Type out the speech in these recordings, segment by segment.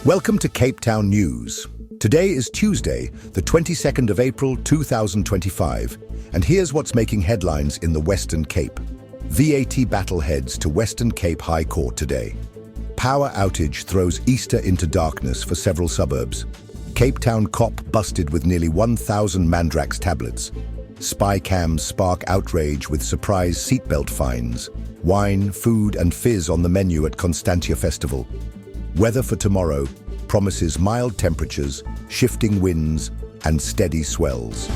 Welcome to Cape Town News. Today is Tuesday, the 22nd of April 2025, and here's what's making headlines in the Western Cape. VAT battle heads to Western Cape High Court today. Power outage throws Easter into darkness for several suburbs. Cape Town cop busted with nearly 1,000 mandrax tablets. Spy cams spark outrage with surprise seatbelt fines. Wine, food and fizz on the menu at Constantia festival. Weather for tomorrow promises mild temperatures, shifting winds, and steady swells.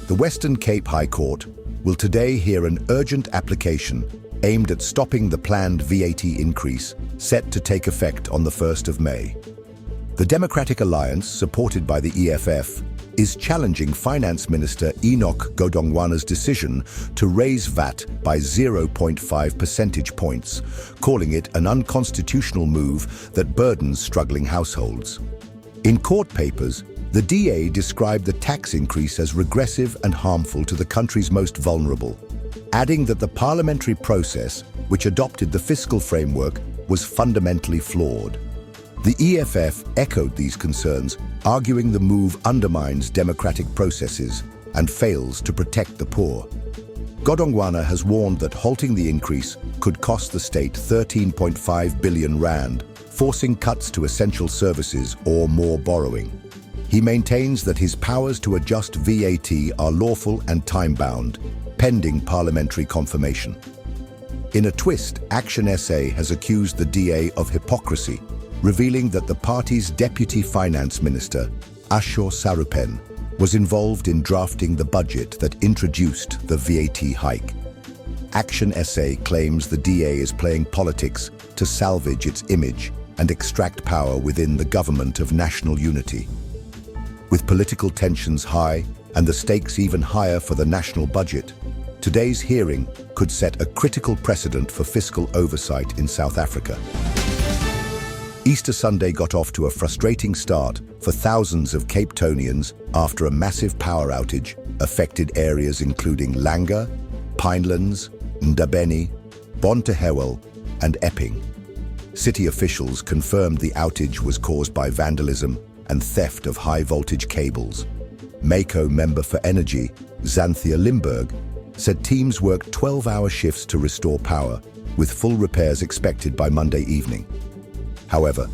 The Western Cape High Court will today hear an urgent application aimed at stopping the planned VAT increase set to take effect on the 1st of May. The Democratic Alliance, supported by the EFF, is challenging Finance Minister Enoch Godongwana's decision to raise VAT by 0.5 percentage points, calling it an unconstitutional move that burdens struggling households. In court papers, the DA described the tax increase as regressive and harmful to the country's most vulnerable, adding that the parliamentary process, which adopted the fiscal framework, was fundamentally flawed. The EFF echoed these concerns, arguing the move undermines democratic processes and fails to protect the poor. Godongwana has warned that halting the increase could cost the state 13.5 billion rand, forcing cuts to essential services or more borrowing. He maintains that his powers to adjust VAT are lawful and time-bound, pending parliamentary confirmation. In a twist, Action SA has accused the DA of hypocrisy, revealing that the party's Deputy Finance Minister, Ashur Sarupen, was involved in drafting the budget that introduced the VAT hike. Action SA claims the DA is playing politics to salvage its image and extract power within the government of national unity. With political tensions high and the stakes even higher for the national budget, today's hearing could set a critical precedent for fiscal oversight in South Africa. Easter Sunday got off to a frustrating start for thousands of Cape Townians after a massive power outage affected areas including Langa, Pinelands, Ndabeni, Bonteheuwel, and Epping. City officials confirmed the outage was caused by vandalism and theft of high-voltage cables. MACO member for Energy, Xanthia Limburg, said teams worked 12-hour shifts to restore power, with full repairs expected by Monday evening. However,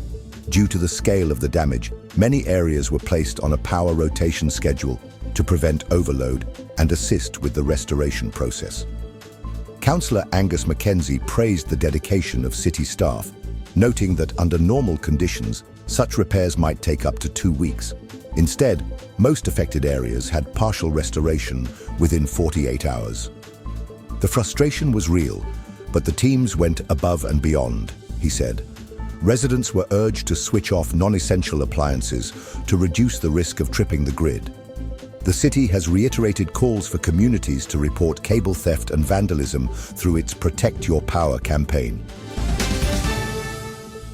due to the scale of the damage, many areas were placed on a power rotation schedule to prevent overload and assist with the restoration process. Councillor Angus Mackenzie praised the dedication of city staff, noting that under normal conditions, such repairs might take up to 2 weeks. Instead, most affected areas had partial restoration within 48 hours. The frustration was real, but the teams went above and beyond, he said. Residents were urged to switch off non-essential appliances to reduce the risk of tripping the grid. The city has reiterated calls for communities to report cable theft and vandalism through its Protect Your Power campaign.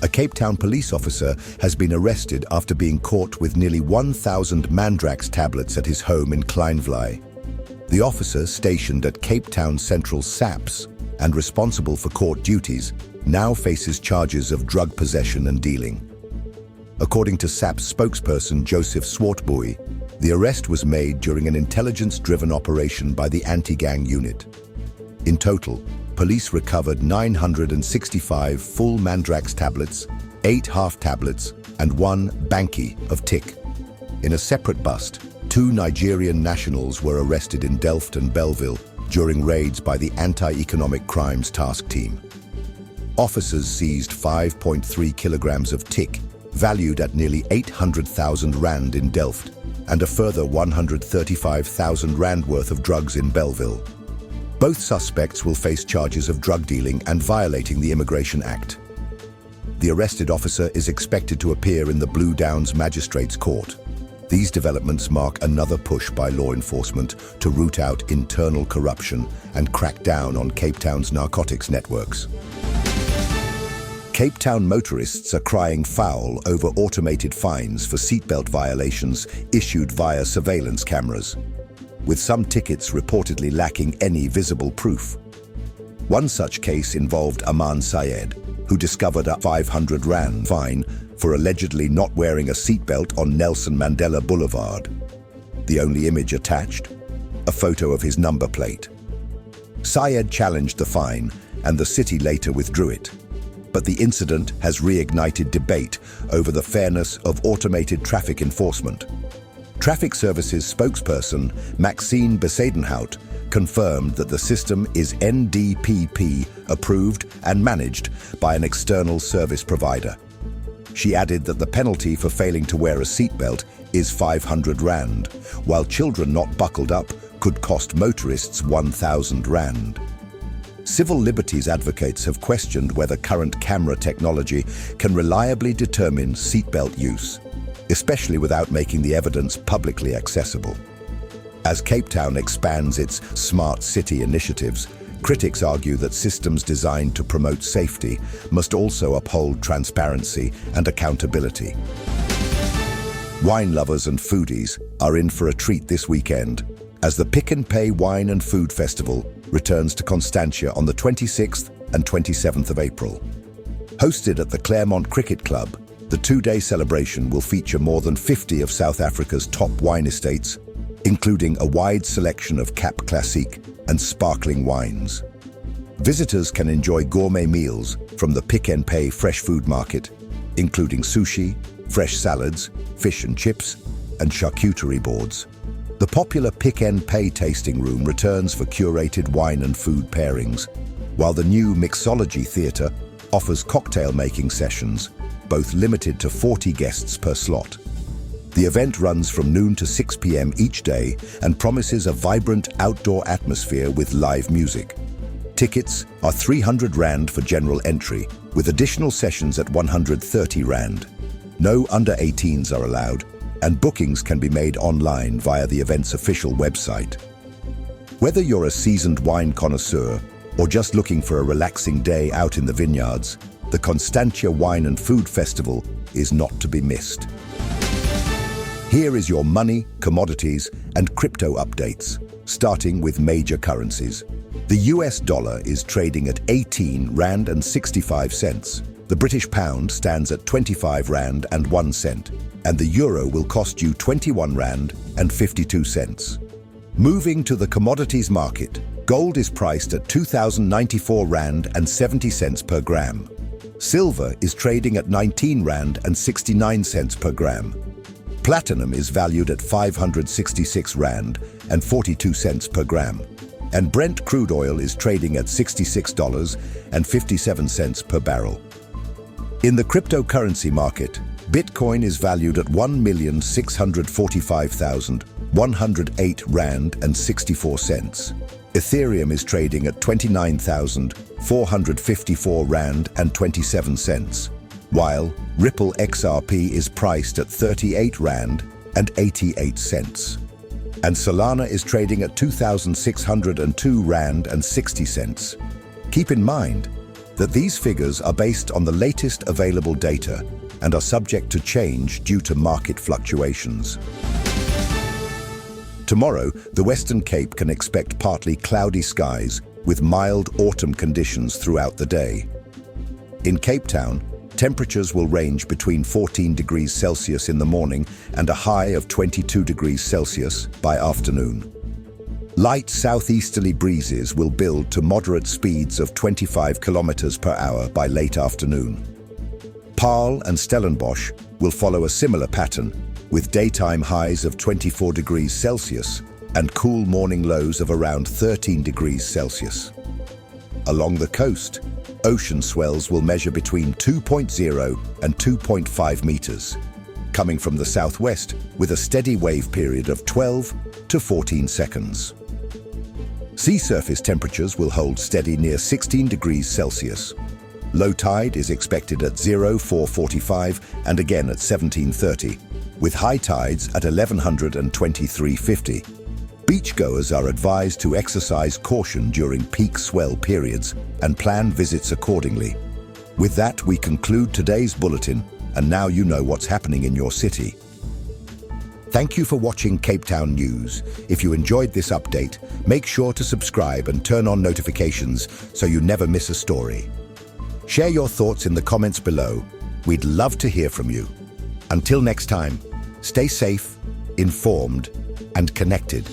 A Cape Town police officer has been arrested after being caught with nearly 1,000 mandrax tablets at his home in Kleinvlei. The officer, stationed at Cape Town Central SAPS and responsible for court duties, now faces charges of drug possession and dealing. According to SAP's spokesperson Joseph Swartboy, the arrest was made during an intelligence-driven operation by the anti-gang unit. In total, police recovered 965 full mandrax tablets, 8 half tablets, and 1 banky of tick. In a separate bust, 2 Nigerian nationals were arrested in Delft and Belleville during raids by the Anti-Economic Crimes Task Team. Officers seized 5.3 kilograms of tick, valued at nearly 800,000 rand in Delft, and a further 135,000 rand worth of drugs in Belleville. Both suspects will face charges of drug dealing and violating the Immigration Act. The arrested officer is expected to appear in the Blue Downs Magistrates Court. These developments mark another push by law enforcement to root out internal corruption and crack down on Cape Town's narcotics networks. Cape Town motorists are crying foul over automated fines for seatbelt violations issued via surveillance cameras, with some tickets reportedly lacking any visible proof. One such case involved Aman Syed, who discovered a 500 Rand fine for allegedly not wearing a seatbelt on Nelson Mandela Boulevard. The only image attached? A photo of his number plate. Syed challenged the fine, and the city later withdrew it. But the incident has reignited debate over the fairness of automated traffic enforcement. Traffic Services spokesperson Maxine Besadenhout confirmed that the system is NDPP approved and managed by an external service provider. She added that the penalty for failing to wear a seatbelt is 500 Rand, while children not buckled up could cost motorists 1,000 Rand. Civil liberties advocates have questioned whether current camera technology can reliably determine seatbelt use, especially without making the evidence publicly accessible. As Cape Town expands its smart city initiatives, critics argue that systems designed to promote safety must also uphold transparency and accountability. Wine lovers and foodies are in for a treat this weekend as the Pick and Pay Wine and Food Festival returns to Constantia on the 26th and 27th of April. Hosted at the Claremont Cricket Club, the two-day celebration will feature more than 50 of South Africa's top wine estates, including a wide selection of Cap Classique and sparkling wines. Visitors can enjoy gourmet meals from the Pick and Pay fresh food market, including sushi, fresh salads, fish and chips, and charcuterie boards. The popular Pick and Pay tasting room returns for curated wine and food pairings, while the new Mixology Theatre offers cocktail-making sessions, both limited to 40 guests per slot. The event runs from noon to 6 p.m. each day and promises a vibrant outdoor atmosphere with live music. Tickets are 300 Rand for general entry, with additional sessions at 130 Rand. No under 18s are allowed, and bookings can be made online via the event's official website. Whether you're a seasoned wine connoisseur or just looking for a relaxing day out in the vineyards, the Constantia Wine and Food Festival is not to be missed. Here is your money, commodities, and crypto updates, starting with major currencies. The US dollar is trading at 18 Rand and 65 cents. The British pound stands at 25 Rand and 1 cent, and the euro will cost you 21 Rand and 52 cents. Moving to the commodities market, gold is priced at 2,094 Rand and 70 cents per gram. Silver is trading at 19 Rand and 69 cents per gram. Platinum is valued at 566 Rand and 42 cents per gram. And Brent crude oil is trading at $66.57 per barrel. In the cryptocurrency market, Bitcoin is valued at 1,645,108 Rand and 64 cents. Ethereum is trading at 29,454 Rand and 27 cents, while Ripple XRP is priced at 38 Rand and 88 cents. And Solana is trading at 2,602 Rand and 60 cents. Keep in mind that these figures are based on the latest available data and are subject to change due to market fluctuations. Tomorrow, the Western Cape can expect partly cloudy skies with mild autumn conditions throughout the day. In Cape Town, temperatures will range between 14 degrees Celsius in the morning and a high of 22 degrees Celsius by afternoon. Light southeasterly breezes will build to moderate speeds of 25 kilometers per hour by late afternoon. Paarl and Stellenbosch will follow a similar pattern, with daytime highs of 24 degrees Celsius and cool morning lows of around 13 degrees Celsius. Along the coast, ocean swells will measure between 2.0 and 2.5 meters, coming from the southwest with a steady wave period of 12 to 14 seconds. Sea surface temperatures will hold steady near 16 degrees Celsius. Low tide is expected at 0445 and again at 1730, with high tides at 1100 and 2350. Beachgoers are advised to exercise caution during peak swell periods and plan visits accordingly. With that, we conclude today's bulletin, and now you know what's happening in your city. Thank you for watching Cape Town News. If you enjoyed this update, make sure to subscribe and turn on notifications so you never miss a story. Share your thoughts in the comments below. We'd love to hear from you. Until next time, stay safe, informed, and connected.